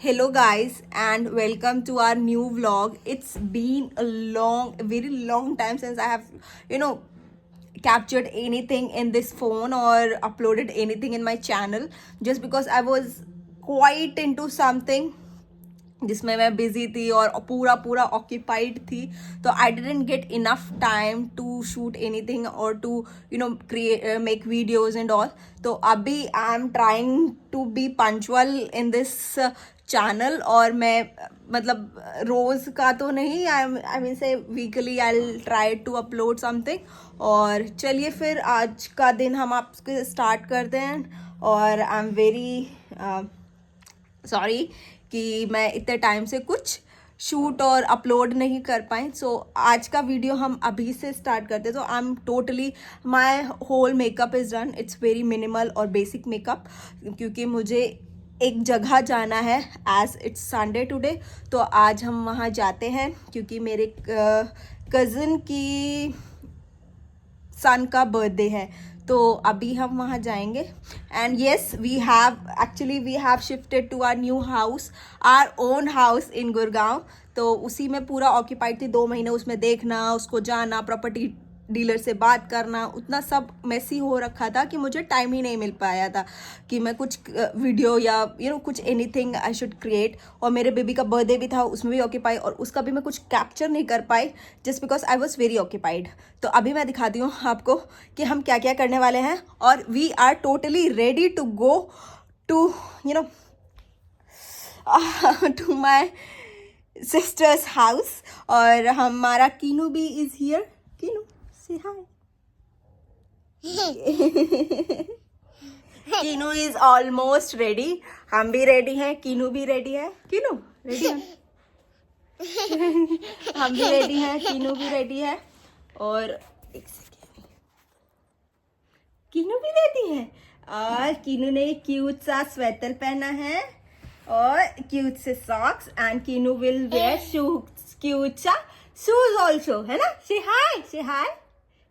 Hello guys and welcome to our new vlog. It's been a very long time since I have, captured anything in this phone or uploaded anything in my channel just because I was quite into something जिसमें मैं busy थी और पूरा पूरा occupied थी तो I didn't get enough time to shoot anything और to create make videos and all. तो अभी I am trying to be punctual in this channel और मैं मतलब रोज का तो नहीं, I mean say weekly I try to upload something. और चलिए फिर आज का दिन हम आपके स्टार्ट करते हैं. और आई एम वेरी सॉरी कि मैं इतने टाइम से कुछ शूट और अपलोड नहीं कर पाई. सो आज का वीडियो हम अभी से स्टार्ट करते. तो I am totally my whole makeup is done. It's very minimal और बेसिक मेकअप क्योंकि मुझे एक जगह जाना है एज इट्स संडे टुडे. तो आज हम वहाँ जाते हैं क्योंकि मेरे कज़न की सन का बर्थडे है. तो अभी हम वहाँ जाएंगे. And yes we have shifted to our new house, our own house in Gurgaon. तो उसी में पूरा ऑक्यूपाइड थी 2 महीने. उसमें देखना, उसको जाना, प्रॉपर्टी डीलर से बात करना, उतना सब मेसी हो रखा था कि मुझे टाइम ही नहीं मिल पाया था कि मैं कुछ वीडियो या कुछ एनीथिंग आई शुड क्रिएट. और मेरे बेबी का बर्थडे भी था, उसमें भी ऑक्यूपाई, और उसका भी मैं कुछ कैप्चर नहीं कर पाई just because I was very occupied. तो अभी मैं दिखाती हूँ आपको कि हम क्या क्या करने वाले हैं. और we are totally ready to go to to my sister's house. और हमारा कीनू भी is here. Keenu say hi. Keenu is almost ready. हम भी रेडी हैं, कीनू भी रेडी है. कीनू रेडी है. हम भी रेडी हैं, कीनू भी रेडी है. और एक सेकेंड, कीनू भी रेडी है. और कीनू ने क्यूट सा स्वेटर पहना है और क्यूट से socks. And kinnow will where shoes, cute सा शूज ऑल्सो, है ना. say hi, say hi.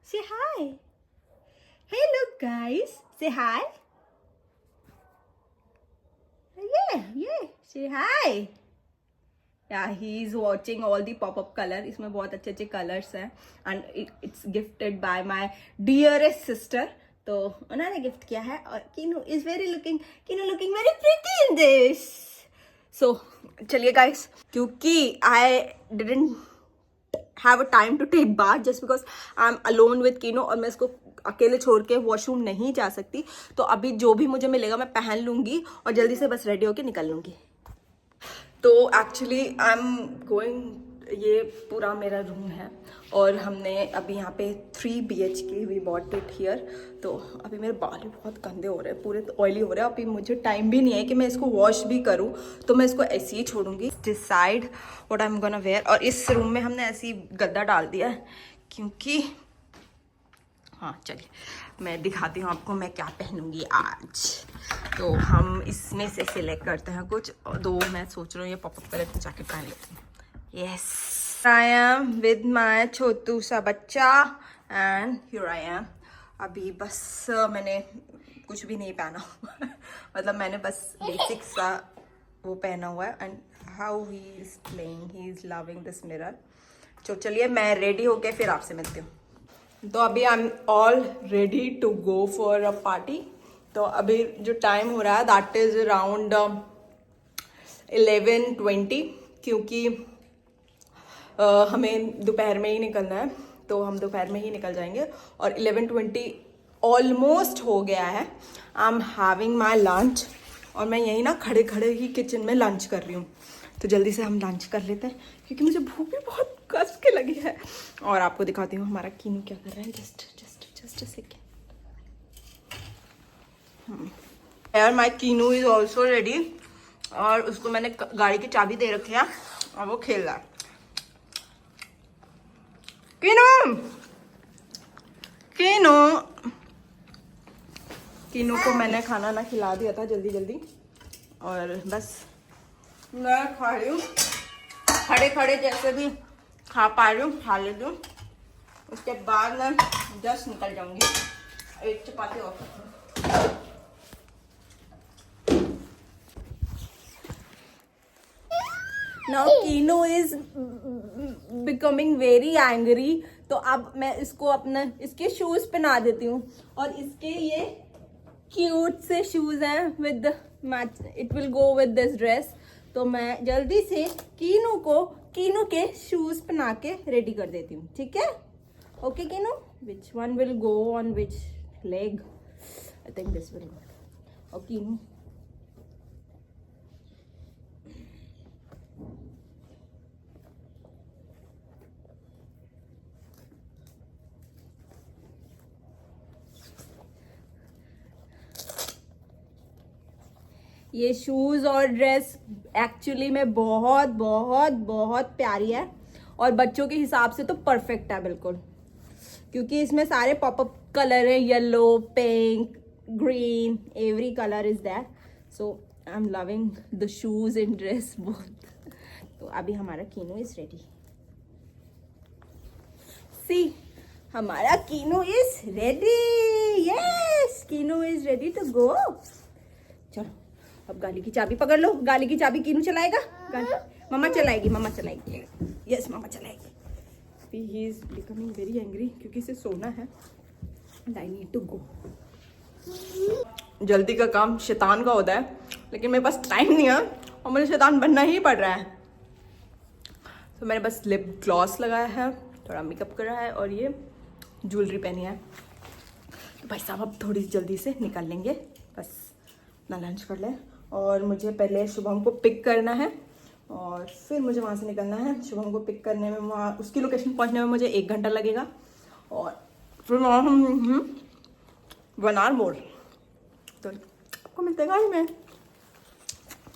Say hi. Hello guys. Say hi. Yeah. Say hi. Yeah, he is watching all the pop-up color. इसमें बहुत अच्छे अच्छे colors हैं. And it's gifted by my dearest sister. तो उन्होंने gift किया है. और Kinu is looking very pretty in this. So चलिए guys, क्योंकि I didn't have a time to take bath just because I'm alone with Kino और मैं इसको अकेले छोड़ के वॉशरूम नहीं जा सकती. तो अभी जो भी मुझे मिलेगा मैं पहन लूँगी और जल्दी से बस रेडी होके निकल लूँगी. तो एक्चुअली आई एम गोइंग, ये पूरा मेरा रूम है और हमने अभी यहाँ पे 3 BHK we bought it here. तो अभी मेरे बाल भी बहुत गंदे हो रहे हैं, पूरे ऑयली हो रहे हैं. अभी मुझे टाइम भी नहीं है कि मैं इसको वॉश भी करूँ, तो मैं इसको ऐसे ही छोड़ूंगी. Decide what I am gonna wear. और इस रूम में हमने ऐसे ही गद्दा डाल दिया है क्योंकि हाँ चलिए मैं दिखाती हूँ आपको मैं क्या पहनूंगी आज. तो हम इसमें से सिलेक्ट करते हैं कुछ. 2 मैं सोच रहा हूँ ये पॉपअप कलर की जैकेट पहन लेती हूँ. Yes, I am with my छोटू सा बच्चा and here I am. अभी बस मैंने कुछ भी नहीं पहना हुआ मतलब मैंने बस बेसिक सा वो पहना हुआ है. and how he is playing, he is loving this mirror. तो चलिए मैं रेडी होके फिर आपसे मिलती हूँ. तो अभी I am all ready to go for a party. तो अभी जो टाइम हो रहा है दैट इज अराउंड 11:20 क्योंकि हमें दोपहर में ही निकलना है. तो हम दोपहर में ही निकल जाएंगे. और 11:20 ऑलमोस्ट हो गया है. I am having my lunch और मैं यहीं ना खड़े खड़े ही किचन में लंच कर रही हूँ. तो जल्दी से हम लंच कर लेते हैं क्योंकि मुझे भूख भी बहुत कस के लगी है. और आपको दिखाती हूँ हमारा कीनू क्या कर रहा है. Just a second. यार माई कीनू इज ऑल्सो रेडी और उसको मैंने गाड़ी की चाबी दे रखी है और वो खेल रहा है. कीनू को मैंने खाना ना खिला दिया था जल्दी और बस मैं खा रही हूँ खड़े खड़े जैसे भी खा पा रही हूँ खा लेती हूँ. उसके बाद मैं जस्ट निकल जाऊंगी. एक चपाती और now kinnow is becoming very angry, तो अब मैं इसको अपना इसके शूज पहना देती हूँ, और इसके ये क्यूट से शूज हैं with match, it will go with this dress. तो मैं जल्दी से कीनू के शूज पहना के रेडी कर देती हूँ, ठीक है? Okay kinnow, which one will go on which leg? I think this will go. और कीनू ये शूज़ और ड्रेस एक्चुअली में बहुत बहुत बहुत प्यारी है, और बच्चों के हिसाब से तो परफेक्ट है बिल्कुल, क्योंकि इसमें सारे पॉपअप कलर है, yellow, pink, green, every colour is there. So I am loving the shoes and dress both. तो अभी हमारा कीनू इज रेडी। सी, हमारा Keenu is ready. Yes, Keenu is ready to go. चलो अब गाड़ी की चाबी पकड़ लो। गाड़ी की चाबी कीनू चलाएगा? मम्मा चलाएगी, मम्मा चलाएगी। यस, मम्मा चलाएगी। He is becoming very angry क्योंकि इसे सोना है and I need to go. जल्दी का काम शैतान का होता है, लेकिन मेरे पास टाइम नहीं है और मुझे शैतान बनना ही पड़ रहा है। तो मैंने बस लिप ग्लॉस लगाया है, थोड़ा मेकअप करा है और ये ज्वेलरी पहनी है। तो भाई साहब अब थोड़ी जल्दी से निकल लेंगे, बस अपना लंच कर लें। और मुझे पहले शुभम को पिक करना है और फिर मुझे वहाँ से निकलना है। शुभम को पिक करने में, वहाँ उसकी लोकेशन पहुँचने में मुझे 1 घंटा लगेगा, और फिर वहाँ हम बनार मोड़, तो आपको मिलते गाड़ी में।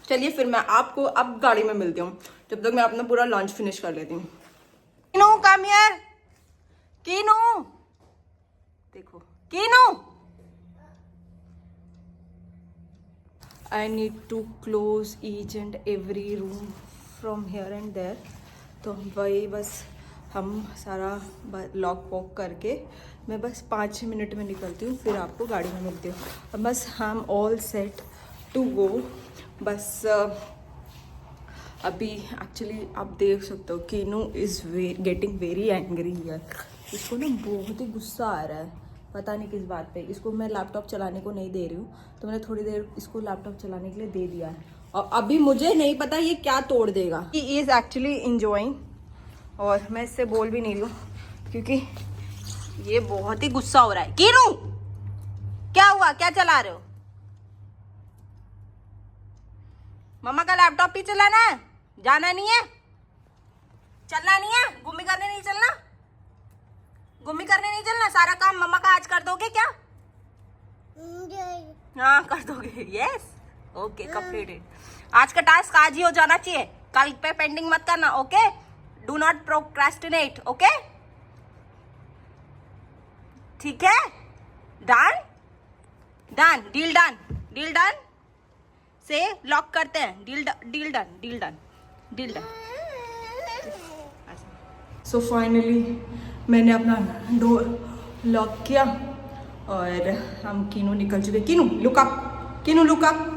चलिए फिर मैं आपको अब गाड़ी में मिलती हूँ, जब तक मैं अपना पूरा लंच फिनिश कर लेती हूँ। कीनू कम हियर, कीनू देखो, kinnow I need to close each and every room from here and there। तो वही बस हम सारा लॉक वॉक करके मैं बस 5 मिनट में निकलती हूँ, फिर आपको गाड़ी में मिलती हूँ। अब बस हम ऑल सेट टू गो। बस अभी एक्चुअली आप देख सकते हो kinnow is getting very angry here. इसको ना बहुत ही गुस्सा आ रहा है, पता नहीं किस बात पे। इसको मैं लैपटॉप चलाने को नहीं दे रही हूँ, तो मैंने थोड़ी देर इसको लैपटॉप चलाने के लिए दे दिया है, और अभी मुझे नहीं पता ये क्या तोड़ देगा। ही इज़ एक्चुअली इंजॉइंग, और मैं इससे बोल भी नहीं रही हूँ क्योंकि ये बहुत ही गुस्सा हो रहा है। कीनू क्या हुआ, क्या चला रहे हो? मम्मा का लैपटॉप ही चलाना है, जाना नहीं है, चलना नहीं है, घूमी करने नहीं चलना, घूमी करने नहीं चलना। सारा काम मम्मा का आज कर दोगे क्या? हाँ कर दोगे। Yes, okay, completed. आज का टास्क आज ही हो जाना चाहिए, कल पे पेंडिंग मत करना। Okay, do not procrastinate. Okay, ठीक है? Done done, deal done, deal done से लॉक करते हैं। Deal done, deal done, deal done, deal done. So finally मैंने अपना डोर लॉक किया और हम कीनू निकल चुके। Kinnow look up, kinnow look up.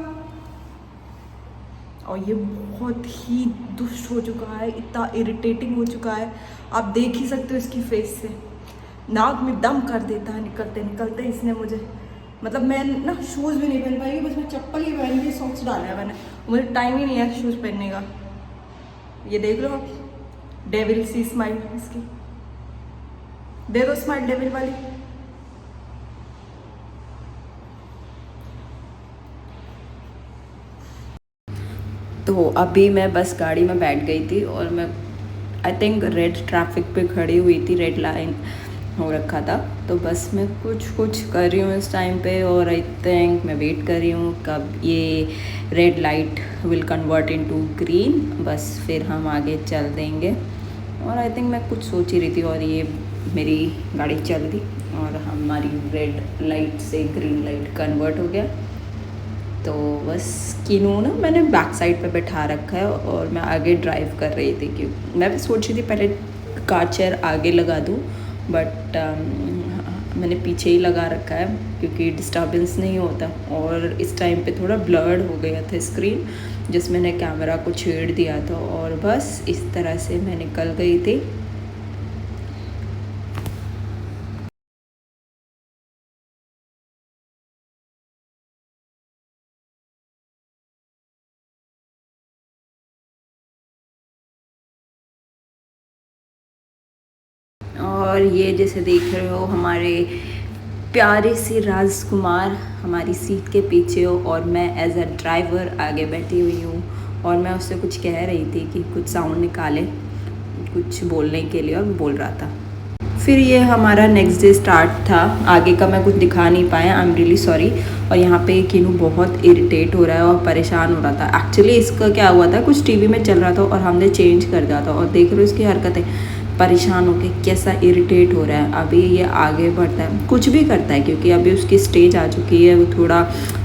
और ये बहुत ही दुष्ट हो चुका है, इतना इरिटेटिंग हो चुका है, आप देख ही सकते हो इसकी फेस से। नाक में दम कर देता है निकलते निकलते इसने मुझे। मतलब मैं ना शूज़ भी नहीं पहन पाई, बस मैं चप्पल ही पहन के सॉक्स डाला है मैंने, मुझे टाइम ही नहीं है शूज़ पहनने का। ये देख लो आप, डेविल सी स्माइल इसकी, दे दो स्माइल डेविल वाली। तो अभी मैं बस गाड़ी में बैठ गई थी और मैं आई थिंक रेड ट्रैफिक पे खड़ी हुई थी, रेड लाइन हो रखा था। तो बस मैं कुछ कर रही हूँ इस टाइम पे, और आई थिंक मैं वेट कर रही हूँ कब ये red light will convert into green, बस फिर हम आगे चल देंगे। और आई थिंक मैं कुछ सोच ही रही थी और ये मेरी गाड़ी चल दी और हमारी रेड लाइट से ग्रीन लाइट कन्वर्ट हो गया। तो बस कीनू ना मैंने बैक साइड पे बैठा रखा है और मैं आगे ड्राइव कर रही थी, क्योंकि मैं भी सोच रही थी पहले कार चेयर आगे लगा दूँ, बट मैंने पीछे ही लगा रखा है क्योंकि डिस्टर्बेंस नहीं होता। और इस टाइम पे थोड़ा ब्लर्ड हो गया था स्क्रीन, जिस मैंने कैमरा को छेड़ दिया था और बस इस तरह से मैं निकल गई थी। और ये जैसे देख रहे हो हमारे प्यारे से राजकुमार हमारी सीट के पीछे हो और मैं एज अ ड्राइवर आगे बैठी हुई हूँ और मैं उससे कुछ कह रही थी कि कुछ साउंड निकाले कुछ बोलने के लिए और बोल रहा था। फिर ये हमारा नेक्स्ट डे स्टार्ट था। आगे का मैं कुछ दिखा नहीं पाया, आई एम रियली सॉरी। और यहाँ पे किनू बहुत इरिटेट हो रहा है और परेशान हो रहा था। एक्चुअली इसका क्या हुआ था, कुछ टीवी में चल रहा था और हमने चेंज कर दिया था और देख रहे हो इसकी हरकतें, परेशान होके कैसा इरिटेट हो रहा है। अभी ये आगे बढ़ता है, कुछ भी करता है क्योंकि अभी उसकी स्टेज आ चुकी है। वो थोड़ा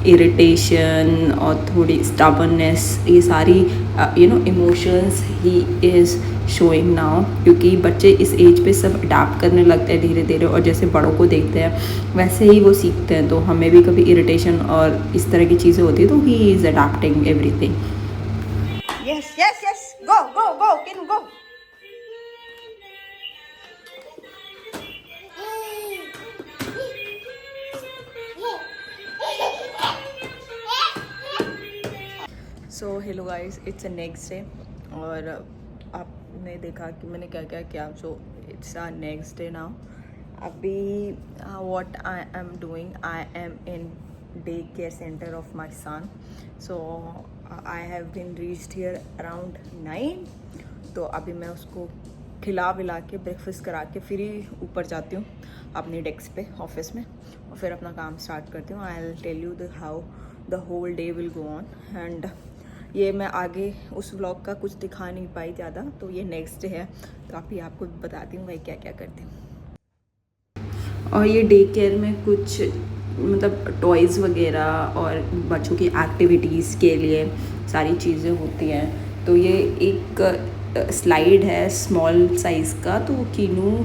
इरिटेशन और थोड़ी स्टबर्ननेस, ये सारी emotions he is showing now, क्योंकि बच्चे इस एज पे सब अडाप्ट करने लगते हैं धीरे धीरे और जैसे बड़ों को देखते हैं वैसे ही वो सीखते हैं। तो हमें भी कभी इरिटेशन और इस तरह की चीज़ें होती है तो he is adapting everything. Yes yes yes, go go go Kinu go. So hello guys, it's a next day और आपने देखा कि मैंने क्या क्या किया। So it's a next day now. अभी what I am doing, I am in day care centre of my son. So I have been reached here around 9। तो अभी मैं उसको खिला विला के ब्रेकफास्ट करा के फिर ही ऊपर जाती हूँ अपनी डेस्क पे ऑफिस में और फिर अपना काम स्टार्ट करती हूँ। I will tell you the how the whole day will go on. And ये मैं आगे उस व्लॉग का कुछ दिखा नहीं पाई ज़्यादा, तो ये नेक्स्ट डे है तो अभी आपको बताती हूँ भाई क्या क्या करती हूँ। और ये डे केयर में कुछ मतलब टॉयज़ वगैरह और बच्चों की एक्टिविटीज़ के लिए सारी चीज़ें होती हैं। तो ये एक स्लाइड है स्मॉल साइज़ का, तो kinnow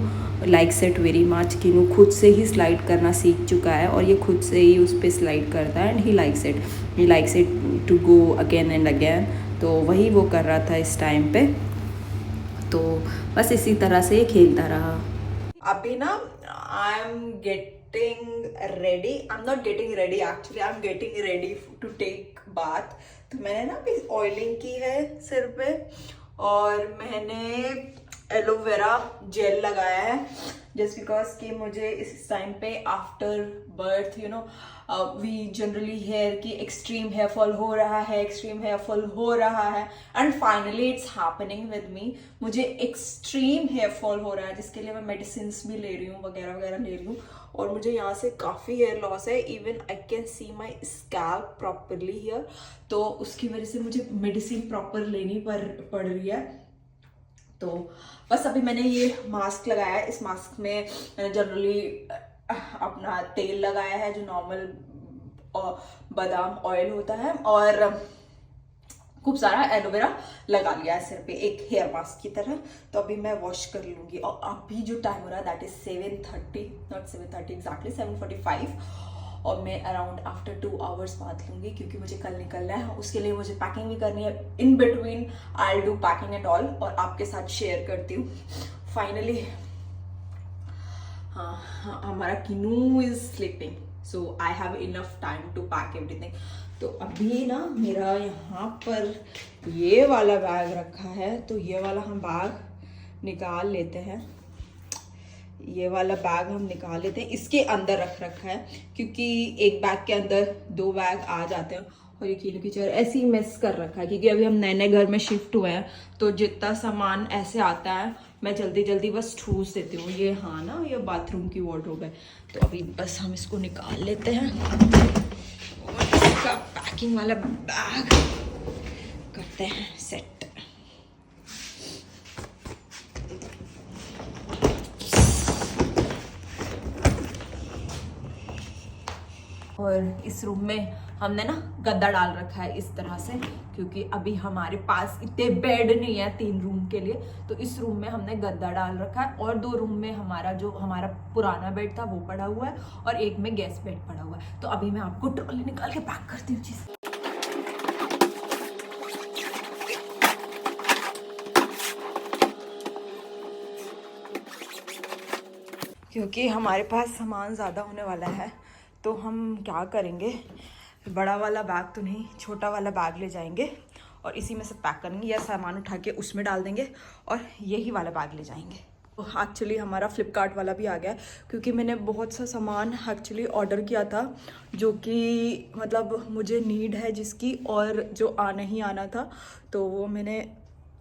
likes it very much. Kinnow खुद से ही स्लाइड करना सीख चुका है और ये खुद से ही उस पर स्लाइड करता है and he likes it to go again and again. तो वही वो कर रहा था इस टाइम पे, तो बस इसी तरह से खेलता रहा। अभी ना I am getting ready, I am not getting ready actually, I am getting ready to take bath. तो मैंने ना अभी ऑयलिंग की है सिर पे और मैंने एलोवेरा जेल लगाया है जस्ट बिकॉज कि मुझे इस टाइम पे after birth we generally hair की एक्सट्रीम हेयर फॉल हो रहा है and finally it's happening with me. मुझे एक्सट्रीम हेयर फॉल हो रहा है जिसके लिए मैं मेडिसिन भी ले रही हूँ वगैरह वगैरह ले रही हूँ और मुझे यहाँ से काफ़ी हेयर लॉस है। Even I can see my scalp properly here, तो उसकी वजह से मुझे मेडिसिन प्रॉपर लेनी पड़ रही है। तो बस अभी मैंने ये मास्क लगाया है। इस मास्क में मैंने जनरली अपना तेल लगाया है जो नॉर्मल बादाम ऑयल होता है और खूब सारा एलोवेरा लगा लिया है सिर पे एक हेयर मास्क की तरह। तो अभी मैं वॉश कर लूंगी और अभी जो टाइम हो रहा है दैट इज 7:30, नॉट 7:30 एग्जैक्टली 7:45 और मैं अराउंड आफ्टर 2 आवर्स बात लूंगी क्योंकि मुझे कल निकलना है। उसके लिए मुझे पैकिंग भी करनी है। In between I will do packing at all और आपके साथ शेयर करती हूँ। फाइनली हाँ, हमारा Kinu is sleeping so I have enough time to pack everything. तो अभी ना मेरा यहाँ पर ये वाला बैग रखा है, तो ये वाला हम बैग निकाल लेते हैं। ये वाला बैग हम निकाल लेते हैं, इसके अंदर रख रखा है क्योंकि एक बैग के अंदर 2 बैग आ जाते हैं। और ये कीनू की चेयर ऐसे ही मिस कर रखा है क्योंकि अभी हम नए नए घर में शिफ्ट हुए हैं तो जितना सामान ऐसे आता है मैं जल्दी जल्दी बस ठूस देती हूँ। ये हाँ ना, ये बाथरूम की वार्डरोब है तो अभी बस हम इसको निकाल लेते हैं और इसका पैकिंग वाला बैग करते हैं सेट। और इस रूम में हमने ना गद्दा डाल रखा है इस तरह से क्योंकि अभी हमारे पास इतने बेड नहीं है 3 रूम के लिए, तो इस रूम में हमने गद्दा डाल रखा है और 2 रूम में हमारा पुराना बेड था वो पड़ा हुआ है और एक में गेस्ट बेड पड़ा हुआ है। तो अभी मैं आपको ट्रॉली निकाल के पैक करती हूँ चीज़। क्योंकि हमारे पास सामान ज़्यादा होने वाला है, तो हम क्या करेंगे, बड़ा वाला बैग तो नहीं, छोटा वाला बैग ले जाएंगे और इसी में से पैक करेंगे, या सामान उठा के उसमें डाल देंगे और यही वाला बैग ले जाएंगे। तो एक्चुअली हमारा फ्लिपकार्ट वाला भी आ गया है, क्योंकि मैंने बहुत सा सामान एक्चुअली ऑर्डर किया था जो कि मतलब मुझे नीड है जिसकी, और जो आना ही आना था। तो वो मैंने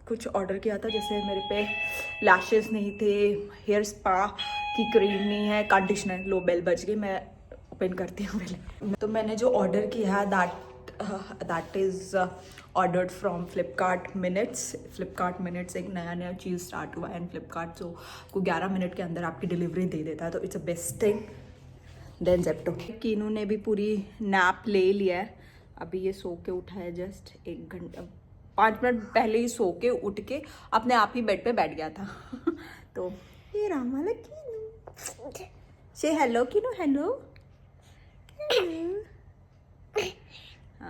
कुछ ऑर्डर किया था, जैसे मेरे पे लैशेस नहीं थे, हेयर स्पा की क्रीम नहीं है, कंडीशनर। लो बेल बज गई, मैं ओपन करती हूँ पहले। तो मैंने जो ऑर्डर किया है that is ordered from Flipkart minutes. Flipkart minutes एक नया चीज़ स्टार्ट हुआ है एंड फ्लिपकार्ट जो को 11 मिनट के अंदर आपकी डिलीवरी दे देता है, तो it's a best thing then Zepto. Keenu ने भी पूरी नैप ले लिया है, अभी ये सो के उठा है, जस्ट 1 घंटा 5 मिनट पहले ही सो के उठ के अपने आप ही बेड पे बैठ गया था। तो ये राम वाला कीनू, से हेलो कीनू, हेलो।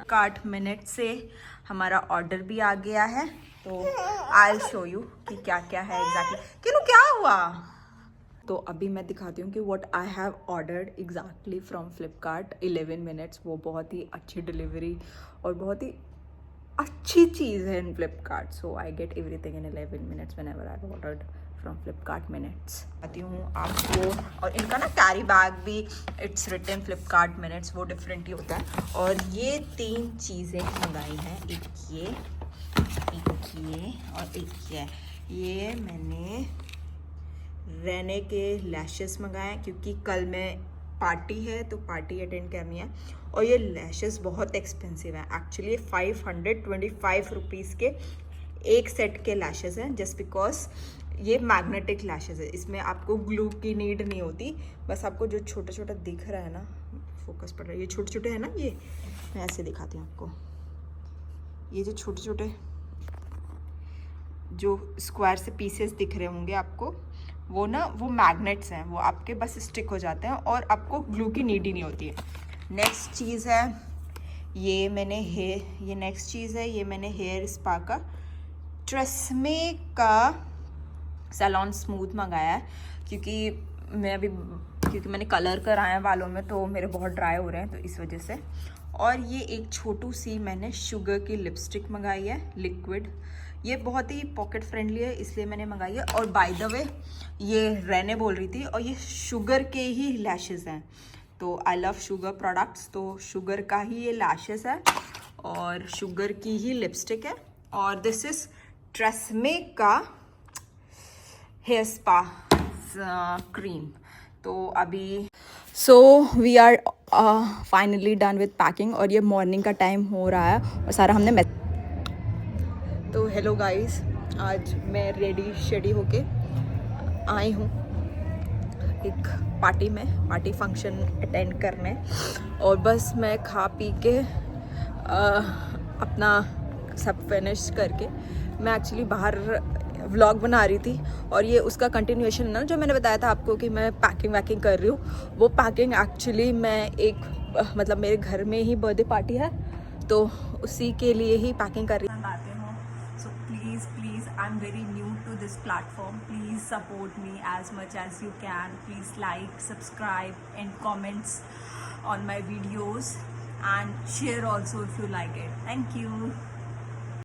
8 मिनट से हमारा ऑर्डर भी आ गया है, तो आई विल शो यू कि क्या क्या है एग्जैक्टली। कीनू क्या हुआ? तो अभी मैं दिखाती हूँ कि what I have ordered exactly from Flipkart. 11 minutes, वो बहुत ही अच्छी डिलीवरी और बहुत ही अच्छी चीज़ है in Flipkart. So I get everything in 11 minutes whenever I have ordered from Flipkart minutes. आती हूँ आपको, और इनका ना कैरी बैग भी इट्स रिटन फ्लिपकार्ट मिनट्स, वो डिफरेंट ही होता है। और ये 3 चीज़ें मंगाई हैं, एक ये और एक ये मैंने रहने के लैशेस मंगाए हैं, क्योंकि कल मैं पार्टी है तो पार्टी अटेंड करनी है। और ये लैशेस बहुत एक्सपेंसिव है एक्चुअली, 525 रुपीज़ के एक सेट के लैशेस हैं, जस्ट बिकॉज ये मैग्नेटिक लैशेस है। इसमें आपको ग्लू की नीड नहीं होती, बस आपको जो छोटा छोटा दिख रहा है ना, फोकस पड़ रहा है, ये छोटे छोटे है ना, ये मैं ऐसे दिखाती हूँ आपको। ये जो छोटे छोटे जो स्क्वायर से पीसेस दिख रहे होंगे आपको, वो ना वो मैग्नेट्स हैं, वो आपके बस स्टिक हो जाते हैं और आपको ग्लू की नीड ही नहीं होती है। नेक्स्ट चीज़ है ये मैंने हेयर स्पा का ट्रेसमे का सैलॉन स्मूथ मंगाया है, क्योंकि मैंने कलर कराया है बालों में, तो मेरे बहुत ड्राई हो रहे हैं, तो इस वजह से। और ये एक छोटू सी मैंने शुगर की लिपस्टिक मंगाई है, लिक्विड। ये बहुत ही पॉकेट फ्रेंडली है, इसलिए मैंने मंगाई है। और बाय द वे ये रहने बोल रही थी, और ये शुगर के ही लैशेस हैं, तो आई लव शुगर प्रोडक्ट्स, तो शुगर का ही ये लैशेस है और शुगर की ही लिपस्टिक है। और दिस इज ट्रेसमे का हेयर स्पा क्रीम। तो अभी we are finally done with packing, और ये मॉर्निंग का टाइम हो रहा है और सारा हमने तो हेलो गाइस, आज मैं रेडी शेडी होके आई हूँ एक पार्टी फंक्शन अटेंड करने, और बस मैं खा पी के अपना सब फिनिश करके मैं एक्चुअली बाहर व्लॉग बना रही थी। और ये उसका कंटिन्यूएशन है ना, जो मैंने बताया था आपको कि मैं पैकिंग कर रही हूँ। वो पैकिंग एक्चुअली मैं मतलब मेरे घर में ही बर्थडे पार्टी है, तो उसी के लिए ही पैकिंग कर रही हूँ। So please, I'm very new to this platform. Please support me as much as you can. Please like, subscribe and comments on my videos, and share also if you like it. Thank you.